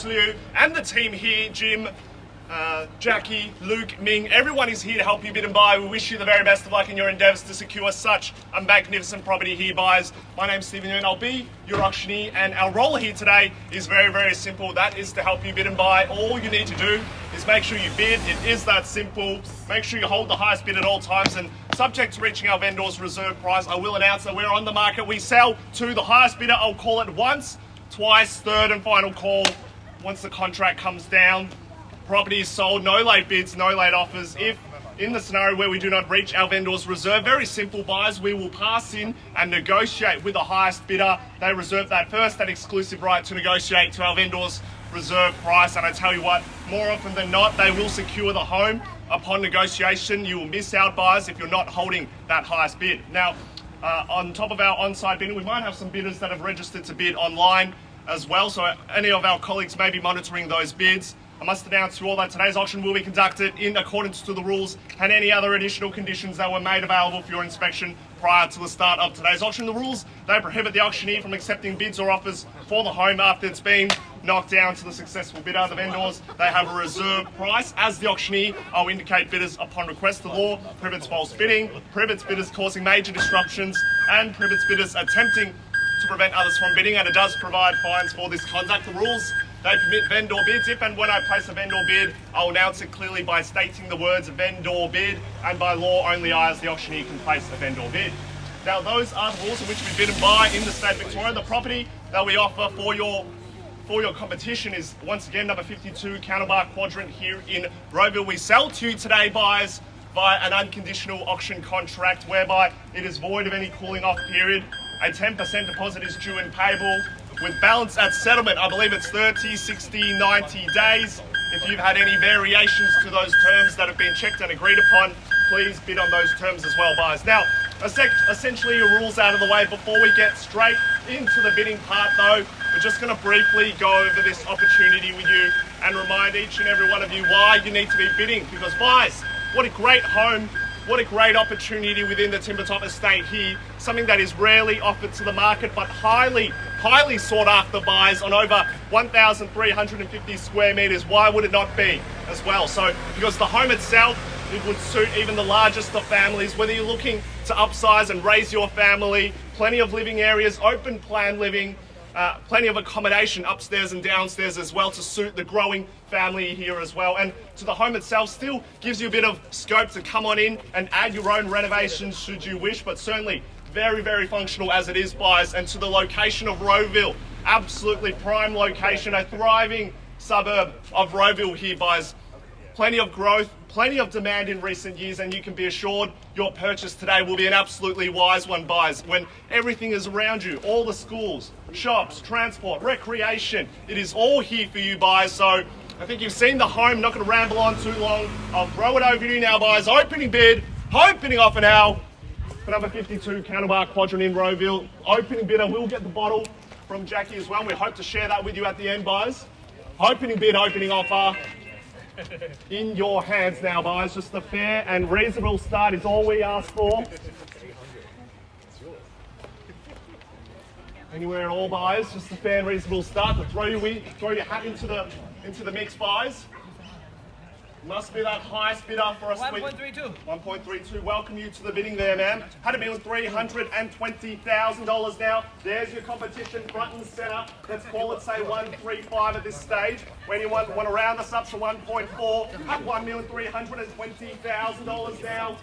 Slew, and the team here, Jim, Jackie, Luke, Ming, everyone is here to help you bid and buy. We wish you the very best of luck in your endeavours to secure such a magnificent property here, buyers. My name's Stephen and I'll be your auctioneer, and our role here today is very, very simple. That is to help you bid and buy. All you need to do is make sure you bid. It is that simple. Make sure you hold the highest bid at all times, and subject to reaching our vendor's reserve price, I will announce that we're on the market. We sell to the highest bidder. I'll call it once, twice, third and final call once the contract comes down. Property is sold, no late bids, no late offers. If in the scenario where we do not reach our vendor's reserve, very simple, buyers, we will pass in and negotiate with the highest bidder. They reserve that exclusive right to negotiate to our vendor's reserve price. And I tell you what, more often than not, they will secure the home upon negotiation. You will miss out, buyers, if you're not holding that highest bid. Now, on top of our on-site bidding, we might have some bidders that have registered to bid online as well. So any of our colleagues may be monitoring those bids. I must announce to you all that today's auction will be conducted in accordance to the rules and any other additional conditions that were made available for your inspection prior to the start of today's auction. The rules, they prohibit the auctioneer from accepting bids or offers for the home after it's been knocked down to the successful bidder. The vendors, they have a reserve price. As the auctioneer, I'll indicate bidders upon request. The law prohibits false bidding, prohibits bidders causing major disruptions, and prohibits bidders attempting to prevent others from bidding, and it does provide fines for this conduct. The rules, they permit vendor bids. If and when I place a vendor bid, I'll announce it clearly by stating the words vendor bid, and by law only I as the auctioneer can place a vendor bid. Now those are the rules in which we bid and buy in the state of Victoria. The property that we offer for your competition is once again number 52 Candlebark Quadrant here in Rowville. We sell to you today, buyers, via an unconditional auction contract whereby it is void of any cooling off period. A 10% deposit is due and payable, with balance at settlement. I believe it's 30, 60, 90 days. If you've had any variations to those terms that have been checked and agreed upon, please bid on those terms as well, buyers. Now, essentially your rules out of the way. Before we get straight into the bidding part though, we're just going to briefly go over this opportunity with you and remind each and every one of you why you need to be bidding. Because buyers, what a great home, what a great opportunity within the Timbertop estate here. Something that is rarely offered to the market, but highly sought after, buyers, on over 1,350 square metres. Why would it not be as well? So, because the home itself, it would suit even the largest of families, whether you're looking to upsize and raise your family, plenty of living areas, open plan living, plenty of accommodation upstairs and downstairs as well to suit the growing family here as well. And to the home itself still gives you a bit of scope to come on in and add your own renovations should you wish, but certainly very, very functional as it is, buyers. And to the location of Rowville, absolutely prime location, a thriving suburb of Rowville here, buyers. Plenty of growth, plenty of demand in recent years, and you can be assured your purchase today will be an absolutely wise one, buyers. When everything is around you, all the schools, shops, transport, recreation, it is all here for you, buyers. So I think you've seen the home, not going to ramble on too long. I'll throw it over to you now, buyers. Opening bid, opening offer now for number 52 Candlebark Quadrant in Rowville. Opening bidder will get the bottle from Jackie as well. We hope to share that with you at the end, buyers. Opening bid, opening offer in your hands now, buyers. Just a fair and reasonable start is all we ask for. Anywhere at all, buyers, just a fair and reasonable start. To throw your hat into the mix, buyers. Must be that highest bidder for us. 1.32. 1.32. Welcome you to the bidding there, ma'am. Had $1,320,000 now. There's your competition front and center. Let's call it, say, 135 at this stage. When you want to round this up to 1.4, had $1,320,000 now.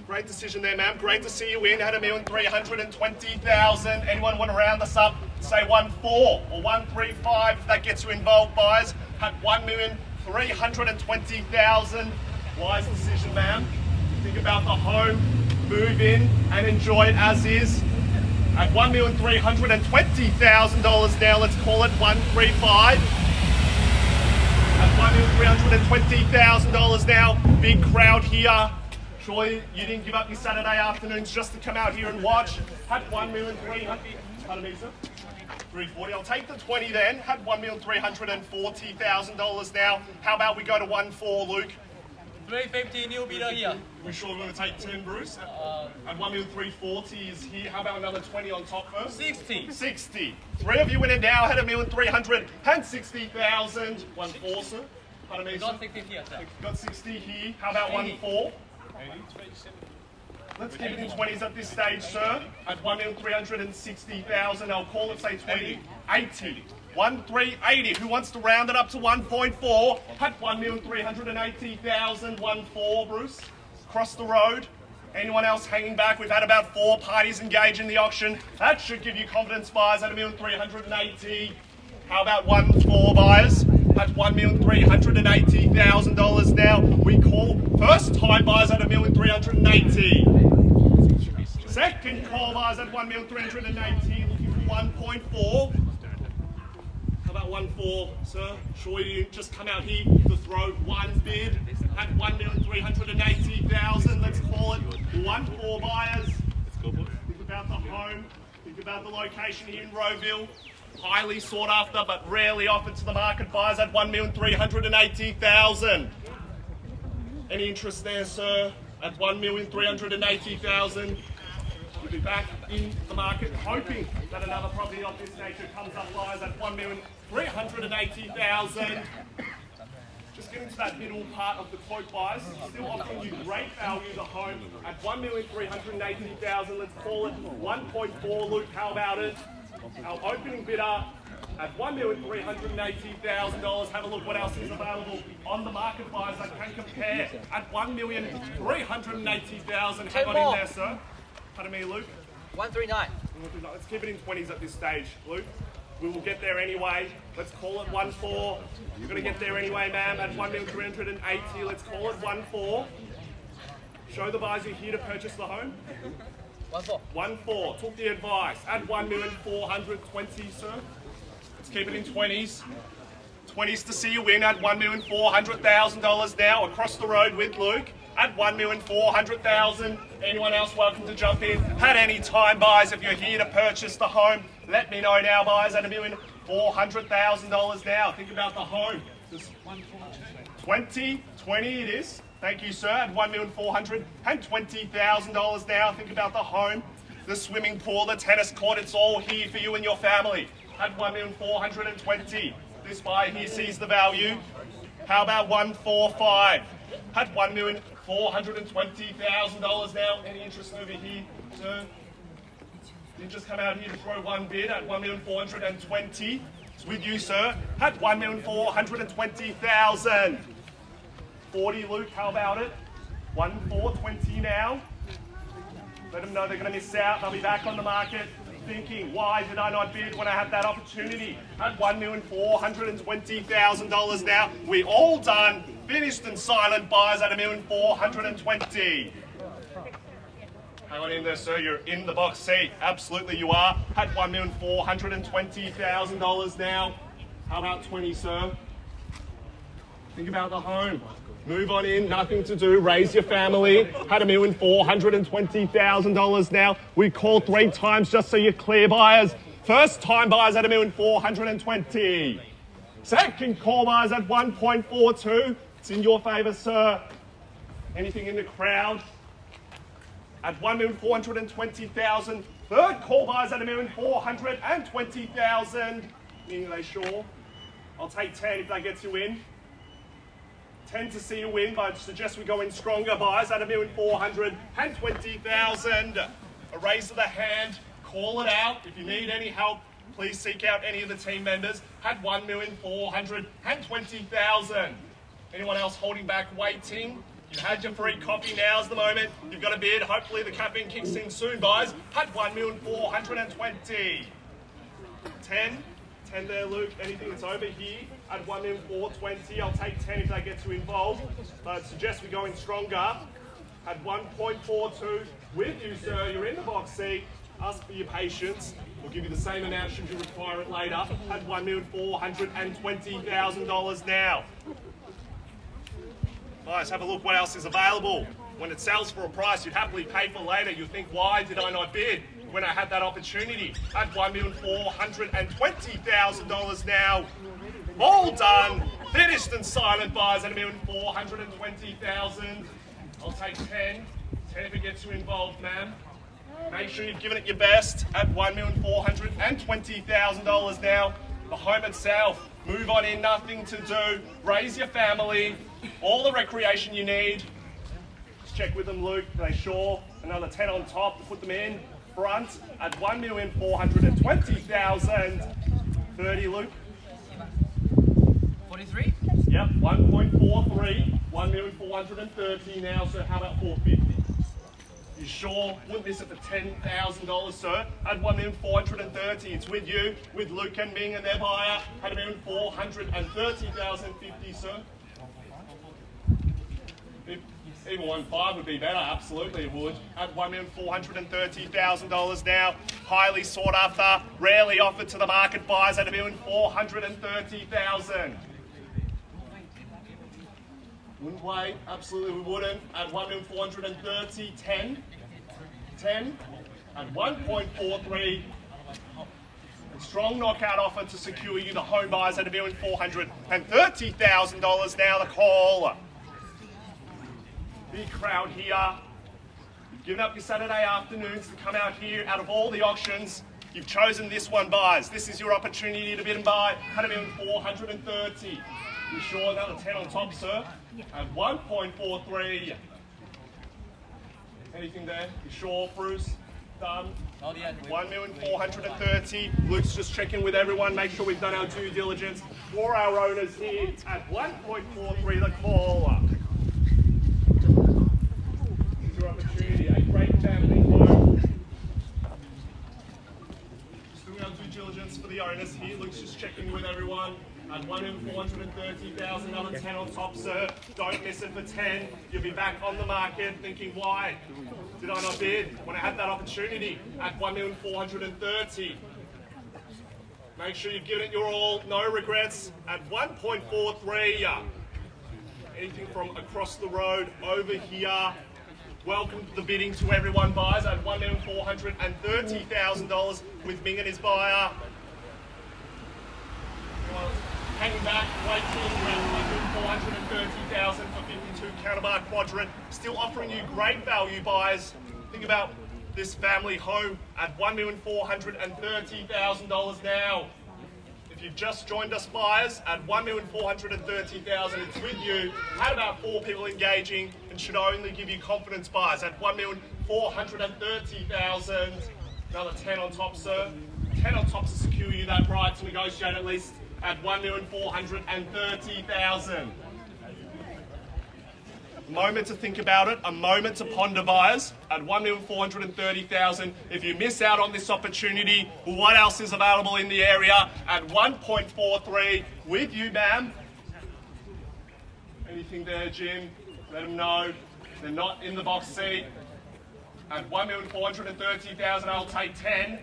Great decision there, ma'am. Great to see you in. Had $1,320,000. Anyone want to round this up? Say 1.4 or 1.35 if that gets you involved, buyers. Had $1,320,000. Wise decision, ma'am. Think about the home, move in and enjoy it as is. At $1,320,000 now, let's call it 1.35. At $1,320,000 now, big crowd here. Surely you didn't give up your Saturday afternoons just to come out here and watch. Had $1,300,000. Pardon me, sir. 340. I'll take the 20 then. Had $1,340,000 now. How about we go to 1.4, Luke? 350 new bidder here. We sure we're going to take 10, Bruce? And 1,340,000 is here. How about another 20 on top first? 60. 60. Three of you winning now. Had 1,360,000. 1,4, sir. Pardon me, sir. Got 60 here, sir. Got 60 here. How about 1,4? Let's keep it in 20s at this stage, sir. At 1,360,000. I'll call it, say 20. 80. 1,380. Who wants to round it up to 1.4? At 1,380,000. 1.4, Bruce. Across the road. Anyone else hanging back? We've had about 4 parties engage in the auction. That should give you confidence, buyers, at 1,380,000. How about 1.4, buyers? At $1,380,000 now. We call first time buyers at 1,380,000. Second call buyers at 1,380,000. Looking for 1.4. How about 1.4, sir? Sure you just come out here to throw one bid at 1,380,000. Let's call it 1.4 buyers. Think about the home. Think about the location here in Rowville. Highly sought after but rarely offered to the market, buyers at 1,380,000. Any interest there, sir? At 1,380,000. We'll be back in the market hoping that another property of this nature comes up, buyers at 1,380,000. Just getting to that middle part of the quote, buyers. Still offering you great value, the home at 1,380,000. Let's call it 1.4. Luke, how about it? Our opening bidder at $1,380,000. Have a look what else is available on the market, buyers that can compare at $1,380,000. Hang on in there, sir. Pardon me, Luke. 139. Let's keep it in 20s at this stage, Luke. We will get there anyway. Let's call it 1.4. You're going to get there anyway, ma'am, at 1,380,000. Let's call it 1.4. Show the buyers you're here to purchase the home. 1.4. 1.4. Took the advice. At 1,420,000, sir. Let's keep it in 20s. 20s to see you win at $1,400,000 now. Across the road with Luke at 1,400,000. Anyone else welcome to jump in at any time, buyers. If you're here to purchase the home, let me know now, buyers, at $1,400,000 now. Think about the home. 20 it is. Thank you, sir. At $1,420,000 now. Think about the home, the swimming pool, the tennis court. It's all here for you and your family. At $1,420,000. This buyer here sees the value. How about 145? At $1,420,000 now. Any interest over here, sir? You just come out here to throw one bid at $1,420,000. It's with you, sir. At $1,420,000. 40, Luke, how about it? 1,420 now. Let them know they're going to miss out. They'll be back on the market thinking, why did I not bid when I had that opportunity? At $1,420,000 now. We all done, finished and silent, buyers at $1,420,000. Hang on in there, sir. You're in the box seat. Absolutely you are. At $1,420,000 now. How about 20, sir? Think about the home. Move on in, nothing to do, raise your family. Had $1,420,000 now. We called 3 times just so you're clear, buyers. First time buyers at $1,420,000. Second call buyers at 1.42. It's in your favour, sir. Anything in the crowd? At $1,420,000. Third call buyers at $1,420,000. Meaning they sure. I'll take 10 if that gets you in. 10 to see you win, but I suggest we go in stronger, buyers at $1,420,000. A raise of the hand, call it out. If you need any help, please seek out any of the team members at $1,420,000. Anyone else holding back, waiting? You've had your free coffee, now's the moment. You've got a bid, hopefully the caffeine kicks in soon, buyers, at $1,420,000. 10 there, Luke. Anything that's over here at $1,420,000. I'll take 10 if that gets you involved. But I suggest we go in stronger at 1.42. With you, sir. You're in the box seat. Ask for your patience. We'll give you the same amount should you require it later at $1,420,000 now. Guys, have a look what else is available. When it sells for a price you'd happily pay for later, you think, why did I not bid when I had that opportunity? At $1,420,000 now. All done, Finished and silent buyers at $1,420,000. I'll take 10. 10 if it gets you involved, ma'am. Make sure you've given it your best at $1,420,000 now. The home itself, move on in, nothing to do. Raise your family, all the recreation you need. Just check with them, Luke. Are they sure? Another 10 on top to put them in front at $1,420,000. 30, Luke. 43? Yep, 1.43, 1,430,000 now, so how about 450? You sure? Wouldn't miss it for $10,000, sir. At $1,430,000, it's with you, with Luke and Ming and their buyer at $1,430,050, sir. Even 1.5 would be better, absolutely it would. At $1,430,000 now, highly sought after, rarely offered to the market buyers at $1,430,000. Wouldn't wait, absolutely we wouldn't. At $1,430,000, 10. 10 at 1.43. A strong knockout offer to secure you the home buyers at $1,430,000 now the call. Big crowd here. You've given up your Saturday afternoons to come out here. Out of all the auctions, you've chosen this one, buyers. This is your opportunity to bid and buy at $1,430,000. You sure another 10 on top, sir? At 1.43. Anything there? You sure, Bruce? Done. Not yet. 1,430,000. Luke's just checking with everyone, make sure we've done our due diligence for our owners here at 1.43 the call. This is your opportunity, a great family home. Just doing our due diligence for the owners here. Luke's just checking with everyone. At $1,430,000, another 10 on top, sir. Don't miss it for 10. You'll be back on the market thinking, why did I not bid when I had that opportunity at $1,430,000? Make sure you've given it your all, no regrets. At 1.43, anything from across the road over here. Welcome to the bidding to everyone, buyers, at $1,430,000 with Ming and his buyer. Hanging back, waiting around $1,430,000 for 52 Candlebark Quadrant. Still offering you great value, buyers. Think about this family home at $1,430,000 now. If you've just joined us, buyers, at $1,430,000, it's with you. Had about 4 people engaging and should only give you confidence, buyers, at $1,430,000. Another 10 on top, sir. 10 on top to secure you that right to negotiate at least at $1,430,000. A moment to think about it, a moment to ponder, buyers, at $1,430,000. If you miss out on this opportunity, what else is available in the area at 1.43 with you, ma'am? Anything there, Jim? Let them know. They're not in the box seat. At $1,430,000, I'll take 10.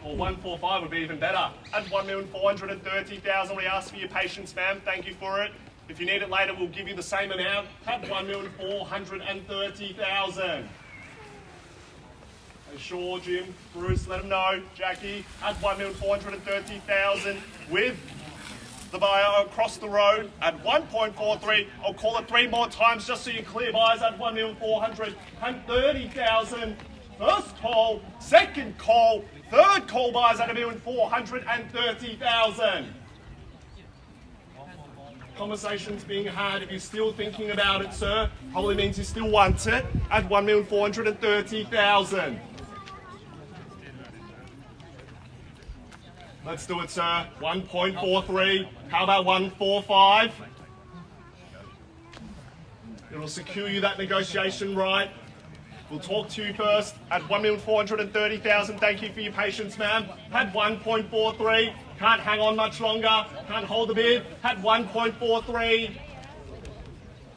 Or 145 would be even better. At $1,430,000, we ask for your patience, ma'am. Thank you for it. If you need it later, we'll give you the same amount. At $1,430,000. Sure, Jim, Bruce, let them know. Jackie, at $1,430,000 with the buyer across the road at 1.43. I'll call it 3 more times just so you're clear, buyers, at $1,430,000. First call, second call, third call, buyers at $1,430,000. Conversations being had. If you're still thinking about it, sir, probably means you still want it at $1,430,000. Let's do it, sir. 1.43. How about 1.45? It'll secure you that negotiation right. We'll talk to you first at $1,430,000. Thank you for your patience, ma'am. Had 1.43. Can't hang on much longer. Can't hold the bid. Had 1.43.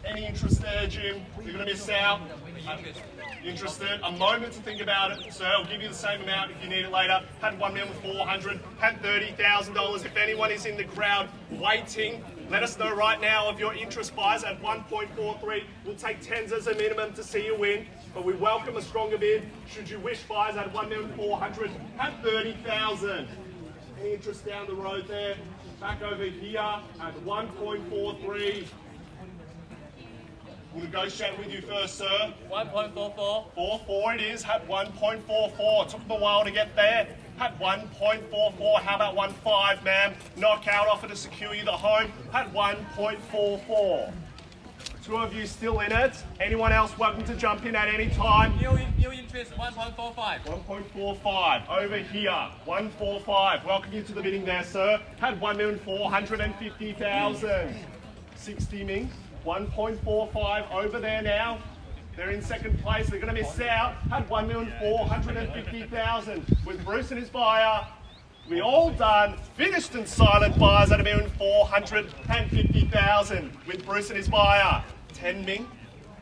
Any interest there, Jim? You're going to miss out. Interested? A moment to think about it, sir. I'll give you the same amount if you need it later. Had $1,400,000. Had $30,000. If anyone is in the crowd waiting, let us know right now of your interest, buyers, at 1.43. We'll take 10s as a minimum to see you win, but we welcome a stronger bid should you wish, buyers, at $1,400,000. Had $30,000. Any interest down the road there? Back over here at 1.43. We'll negotiate with you first, sir. 1.44. 4.4 it is, had 1.44. Took them a while to get there. Had 1.44. How about 1.5, ma'am? Knockout offer to secure you the home. Had 1.44. Two of you still in it. Anyone else welcome to jump in at any time? New interest 1.45. 1.45 over here. 145. Welcome you to the bidding there, sir. Had 1,450,000. 60 ming. 1.45 over there now. They're in second place. They're going to miss out. Had 1,450,000 with Bruce and his buyer. We all done. Finished and silent buyers at 1,450,000 with Bruce and his buyer. 10 ming.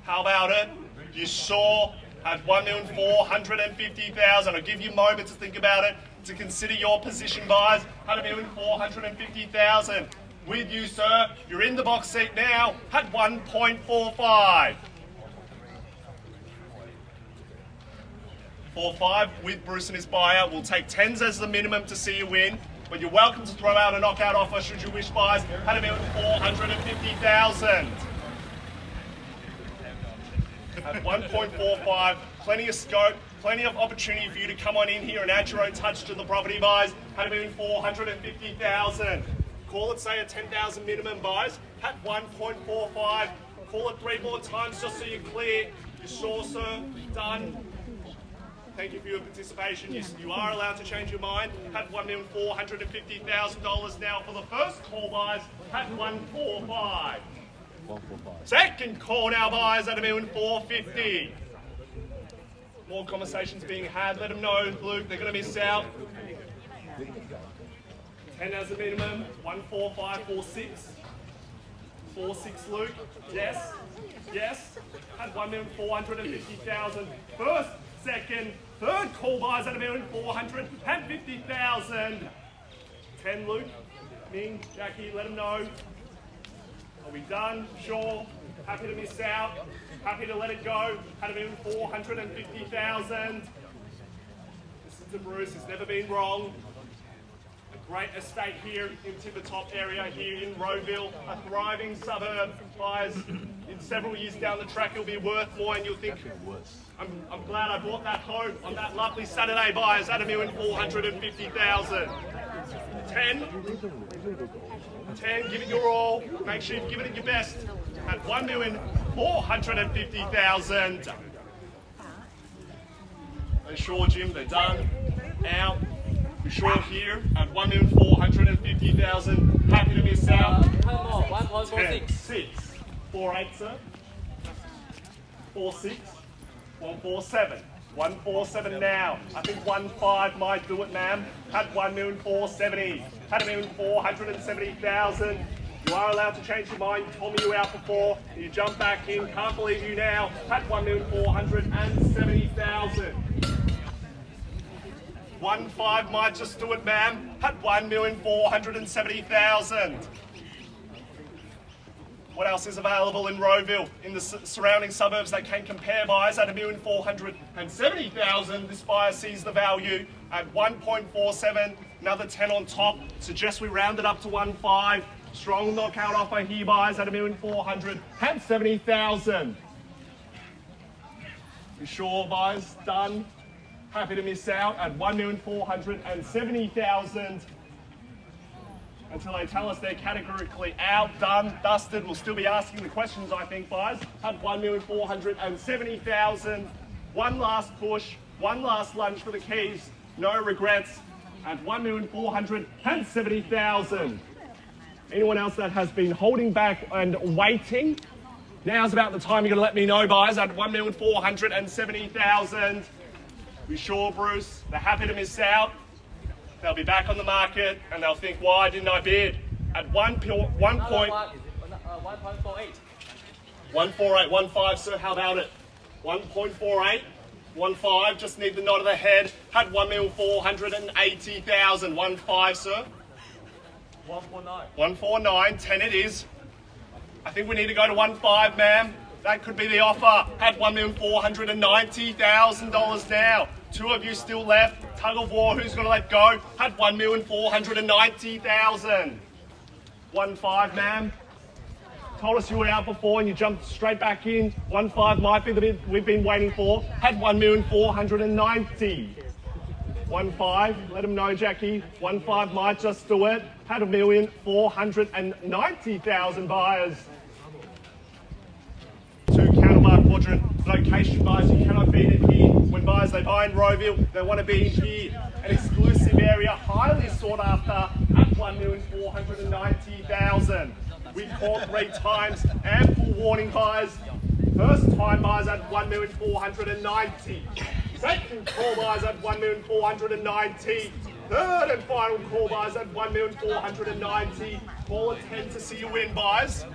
How about it? You saw at 1,450,000. I'll give you a moment to think about it, to consider your position, buyers. At 1,450,000. With you, sir. You're in the box seat now. At 1.45. 4.5 with Bruce and his buyer. We'll take 10s as the minimum to see you win, but you're welcome to throw out a knockout offer should you wish, buyers. At 1,450,000. At 1.45, plenty of scope, plenty of opportunity for you to come on in here and add your own touch to the property, buys. At 1,450,000. Call it, say, a 10,000 minimum, buys. At 1.45. Call it 3 more times just so you're clear. You saw, sir. Done. Thank you for your participation. You are allowed to change your mind. At $1,450,000 now for the first call, buys. At 145. Second call now, buys at $1,450,000. More conversations being had. Let them know, Luke, they're going to miss out. 10 as a minimum. 14546. 46, Luke. Yes. Yes. At 1,450,000. First, second, third call buys at 1,450,000. 10, Luke. Ming, Jackie, let them know. Are we done? Sure. Happy to miss out. Happy to let it go. At 1,450,000. Listen to Bruce, he's never been wrong. A great estate here in Tivertop area here in Rowville, a thriving suburb. Guys, in several years down the track it'll be worth more and you'll think, I'm glad I bought that home on that lovely Saturday, buyers at 1,450,000. 10, give it your all. Make sure you've given it your best. At 1,450,000. They're sure, Jim, they're done. Out. We're short here at 1,450,000. Happy to miss out. 10 more. 1.46. 6. 4.8, sir. 4.6. 147. 147 now. I think 1.5 might do it, ma'am. At 1,470,000. At 1,470,000. You are allowed to change your mind. You told me you were out before. You jump back in. Can't believe you now. At 1,470,000. 1.5 might just do it, ma'am. At 1,470,000. What else is available in Rowville, in the surrounding suburbs that can compare buys at 1,470,000? This buyer sees the value at 1.47, another 10 on top. Suggest we round it up to 1.5. Strong knockout offer here, buys at 1,470,000. You sure, buys? Done. Happy to miss out at 1,470,000. Until they tell us they're categorically out, done, dusted. We'll still be asking the questions, I think, buys. At 1,470,000. One last push, one last lunge for the keys. No regrets at 1,470,000. Anyone else that has been holding back and waiting? Now's about the time you're going to let me know, buys, at 1,470,000. We sure, Bruce? They're happy to miss out. They'll be back on the market and they'll think, why didn't I bid? At 1.48. 1.48, sir, how about it? 1.48, 1.5, just need the nod of the head. Had 1,480,000. 1.5, sir. 149. 149, 10 it is. I think we need to go to 1.5, ma'am. That could be the offer. At $1,490,000 now. Two of you still left. tug of war, who's going to let go? Had 1,490,000. 1.5, ma'am. Told us you were out before and you jumped straight back in. 1.5 might be the bid we've been waiting for. Had 1,490,000. 1.5, let him know, Jackie. 1.5 might just do it. Had 1,490,000 buyers. 2 Candlebark Quadrant location buyers. You cannot beat it here. When buyers they buy in Rowville, they want to be here. An exclusive area, highly sought after at 1,490,000. We called 3 times. Ample warning buyers. First time buyers at 1,490,000. Second call buyers at 1,490,000. Third and final call buyers at 1,490,000. Call at 10 to see you win, buyers.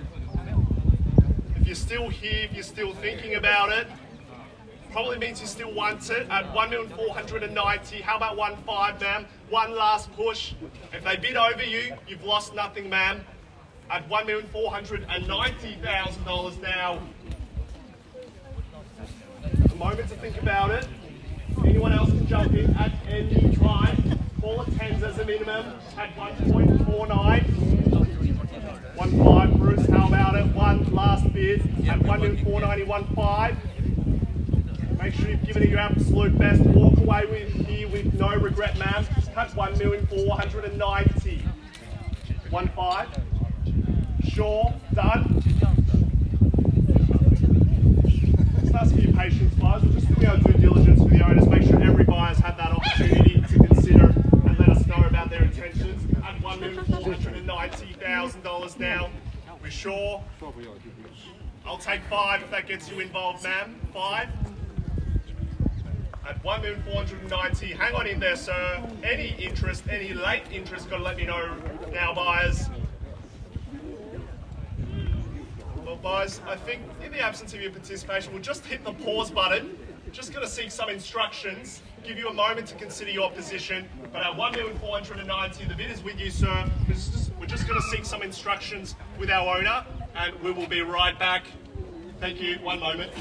If you're still here, if you're still thinking about it, probably means you still want it at 1,490,000. How about 1.5, ma'am? One last push. If they bid over you, you've lost nothing, ma'am. At $1,490,000 now. A moment to think about it. Anyone else can jump in at any time. Call it 10s as a minimum at 1.49. 1.5, Bruce, how about it? One last bid at 1,490,000. Make sure you've given it your absolute best. Walk away here with no regret, ma'am. At 1,490,000. 1.5. Sure, done. Just ask for your patience, guys. We're just doing our due diligence with the owners. Make sure every buyer's had that opportunity to consider and let us know about their intentions. At $1,490,000 now. We're sure. I'll take 5 if that gets you involved, ma'am. 5. At 1,490,000. Hang on in there, sir. Any interest, any late interest, got to let me know now, buyers. Well, guys, I think in the absence of your participation, we'll just hit the pause button. Just going to seek some instructions, give you a moment to consider your position. But at 1,490,000, the bid is with you, sir. We're just going to seek some instructions with our owner, and we will be right back. Thank you. One moment.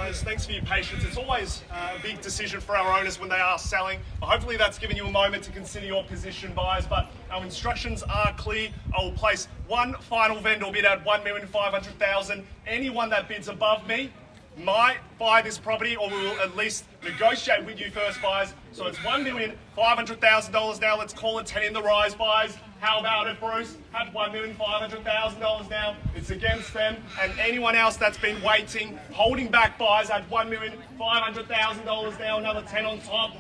owners, thanks for your patience. It's always a big decision for our owners when they are selling. Hopefully that's given you a moment to consider your position, buyers, but our instructions are clear. I will place one final vendor bid at $1,500,000. Anyone that bids above me might buy this property, or we will at least negotiate with you first, buyers. So it's $1,500,000 now. Let's call it 10 in the rise, buyers. How about it, Bruce? At $1,500,000 now. It's against them and anyone else that's been waiting, holding back, buyers at $1,500,000 now. Another 10 on top.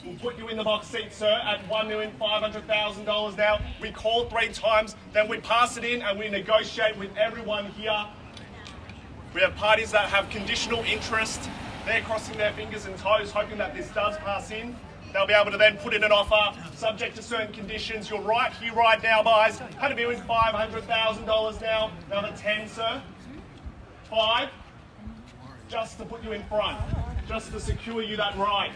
We'll put you in the box seat, sir, at $1,500,000 now. We call 3 times, then we pass it in and we negotiate with everyone here. We have parties that have conditional interest. They're crossing their fingers and toes, hoping that this does pass in. They'll be able to then put in an offer subject to certain conditions. You're right here, right now, guys. $1,500,000 now. Another 10, sir. 5. Just to put you in front. Just to secure you that right.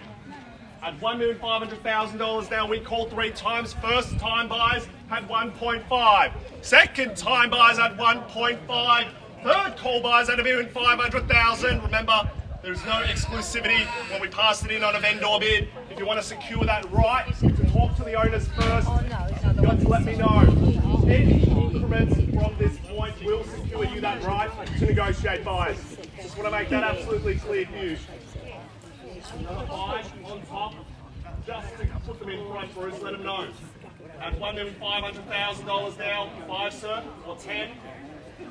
At $1,500,000 now, we call 3 times. First time buys at 1.5. Second time buys at 1.5. Third call buys at $1,500,000. Remember, there's no exclusivity when we pass it in on a vendor bid. If you want to secure that right, to talk to the owners first, you've got to let me know. Any increments from this point will secure you that right to negotiate, buyers. Just want to make that absolutely clear for you. Another 5 on top, just to put them in front, Bruce, let them know. At $1,500,000 now, 5, sir, or 10.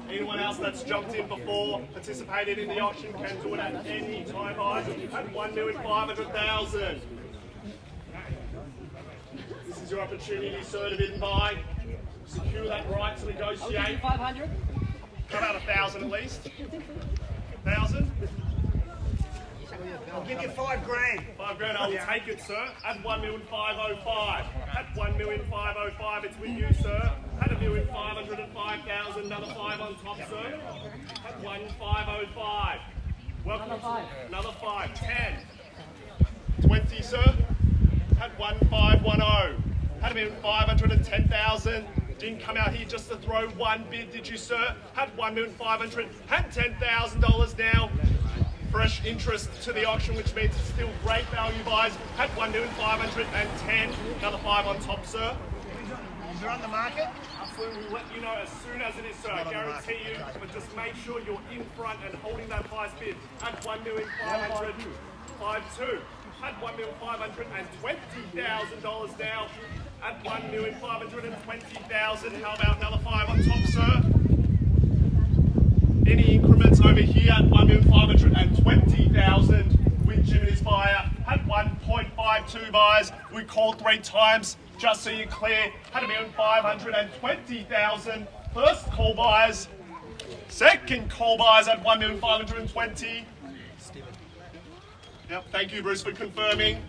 Anyone else that's jumped in before, participated in the auction, can do it at any time, guys. At $1,500,000. This is your opportunity, sir, to bid and buy. Secure that right to negotiate. 500. Cut out 1,000 at least. 1,000. I'll give you $5 grand. $5 grand, I will take it, sir. At $1,505,000. At $1,505,000, it's with you, sir. At $1,505,000, another 5 on top, sir. At $1,505,000. Welcome. Another 5. Another 5. 10. 20, sir. At $1,510,000. At $1,510,000. Didn't come out here just to throw one bid, did you, sir? At $1,510,000 now. Fresh interest to the auction, which means it's still great value, buys. At $1,510,000. Another 5 on top, sir. Is it on the market? Absolutely, we'll let you know as soon as it is, sir. I guarantee you, but just make sure you're in front and holding that highest bid. At $1,500,000. 5-2. At $1,520,000 now. At $1,520,000. How about another 5 on top, sir? Any increments over here at $1,520,000 with Jiminy's buyer at 1.52 buys. We called 3 times just so you're clear. At $1,520,000. First call buyers. Second call buyers at $1,520,000. Yep, thank you, Bruce, for confirming.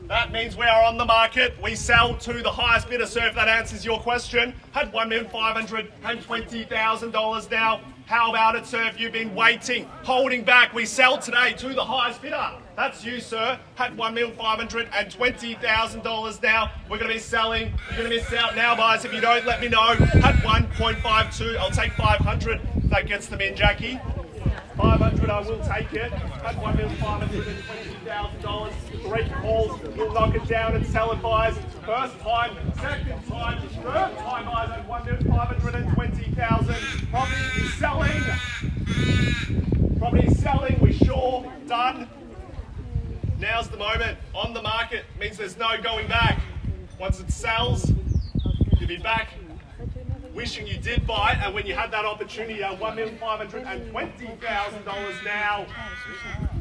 That means we are on the market. We sell to the highest bidder, sir, if that answers your question. At $1,520,000 now. How about it, sir, if you've been waiting, holding back? We sell today to the highest bidder. That's you, sir. At $1,520,000 now. We're going to be selling. You're going to miss out now, guys, if you don't let me know. At 1.52, I'll take 500. That gets them in, Jackie. 500, I will take it. At $1,520,000. 3 calls, we'll knock it down and sell it, buys. First time, second time, third time, buys at $1,520,000. Property is selling. Property is selling, we're sure. Done. Now's the moment. On the market means there's no going back. Once it sells, you'll be back wishing you did buy it, and when you had that opportunity at $1,520,000 now.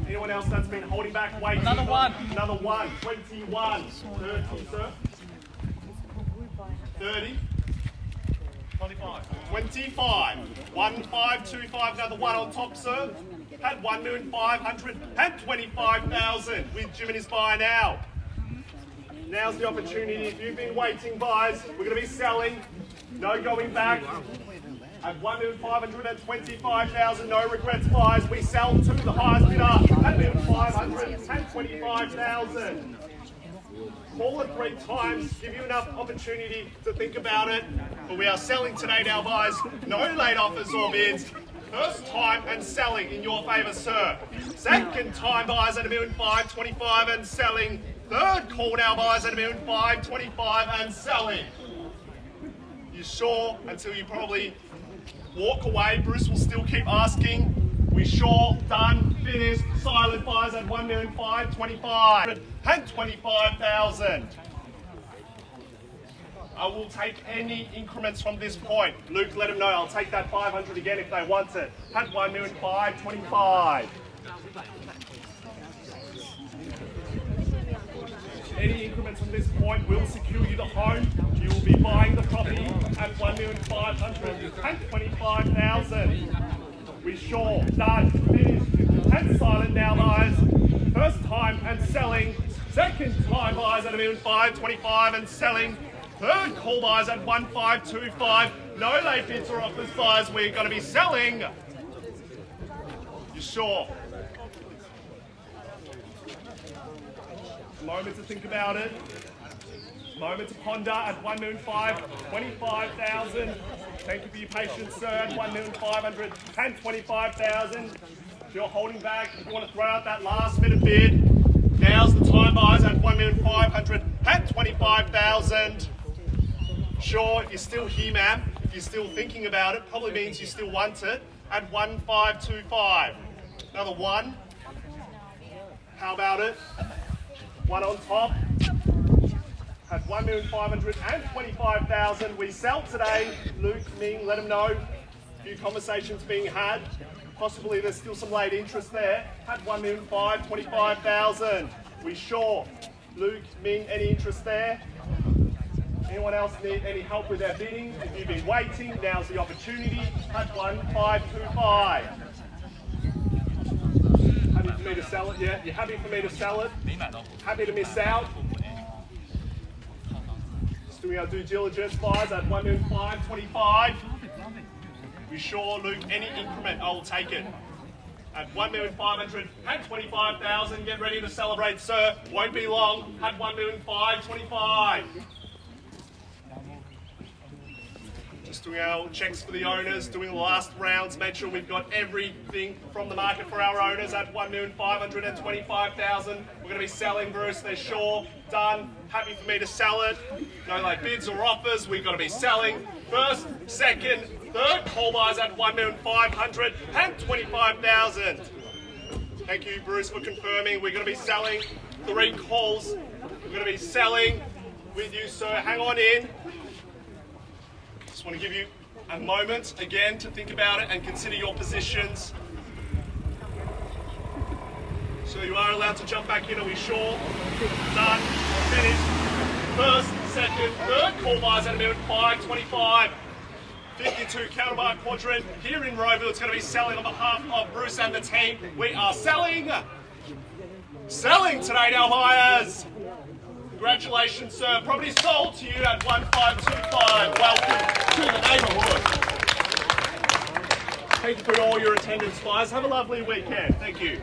Anyone else that's been holding back, waiting? Another 1. Another 1. 21. 30, sir. 30. 25. 25. 1525. Another 1 on top, sir. At $1,525,000 with Jiminy's buy now. Now's the opportunity. If you've been waiting, buys, we're going to be selling. No going back. At $1,525,000, no regrets buys. We sell to the highest bidder at $1,525,000. Call it 3 times, give you enough opportunity to think about it. But we are selling today now, buys. No late offers or bids. First time and selling in your favour, sir. Second time buys at $1,525,000 and selling. Third call now buys at $1,525,000 and selling. You sure? Until you probably walk away. Bruce will still keep asking. We sure? Done? Finished? Silent buys at $1,525,000 and $25,000. I will take any increments from this point. Luke, let them know. I'll take that 500 again if they want it. At $1,525,000. Any increments from this point will secure you the home. You will be buying the property at $1,525,000. We sure? Done? Finished? And silent now, guys. First time and selling. Second time buys at $1,525,000 and selling. Third call buys at $1,525,000. No late bids or offers buys. We're going to be selling. You sure? Moment to think about it. Moment to ponder at $1,525,000. Thank you for your patience, sir. At $1,525,000. If you're holding back, if you want to throw out that last minute bid, now's the time, buys at $1,525,000. Sure, if you're still here, ma'am, if you're still thinking about it, probably means you still want it at $1,525,000. Another one. How about it? One on top. At $1,525,000. We sell today. Luke, Ming, let them know. A few conversations being had. Possibly there's still some late interest there. At $1,525,000. We sure? Luke, Ming, any interest there? Anyone else need any help with their bidding? If you've been waiting, now's the opportunity. At $1,525,000. Happy for me to sell it, yeah? You're happy for me to sell it? Happy to miss out? Just doing our due diligence, buys at $1,525,000. We sure, Luke, any increment, I will take it. At $1,525,000, get ready to celebrate, sir. Won't be long. At $1,525,000. Just doing our checks for the owners, doing the last rounds, make sure we've got everything from the market for our owners at $1,525,000. We're going to be selling, Bruce. They're sure. Done. Happy for me to sell it. No late bids or offers. We've got to be selling. First, second, third call buys at $1,525,000. Thank you, Bruce, for confirming. We're going to be selling. 3 calls. We're going to be selling with you, sir. Hang on in. Just want to give you a moment again to think about it and consider your positions. So you are allowed to jump back in, are we sure? Done. Finished. First, second, third call buys at $1,525,000. 52 Candlebark Quadrant here in Rowville. It's going to be selling on behalf of Bruce and the team. We are selling. Selling today, now buyers. Congratulations, sir. Property sold to you at $1,525,000. Welcome to the neighbourhood. Thank you for all your attendance, guys. Have a lovely weekend. Thank you.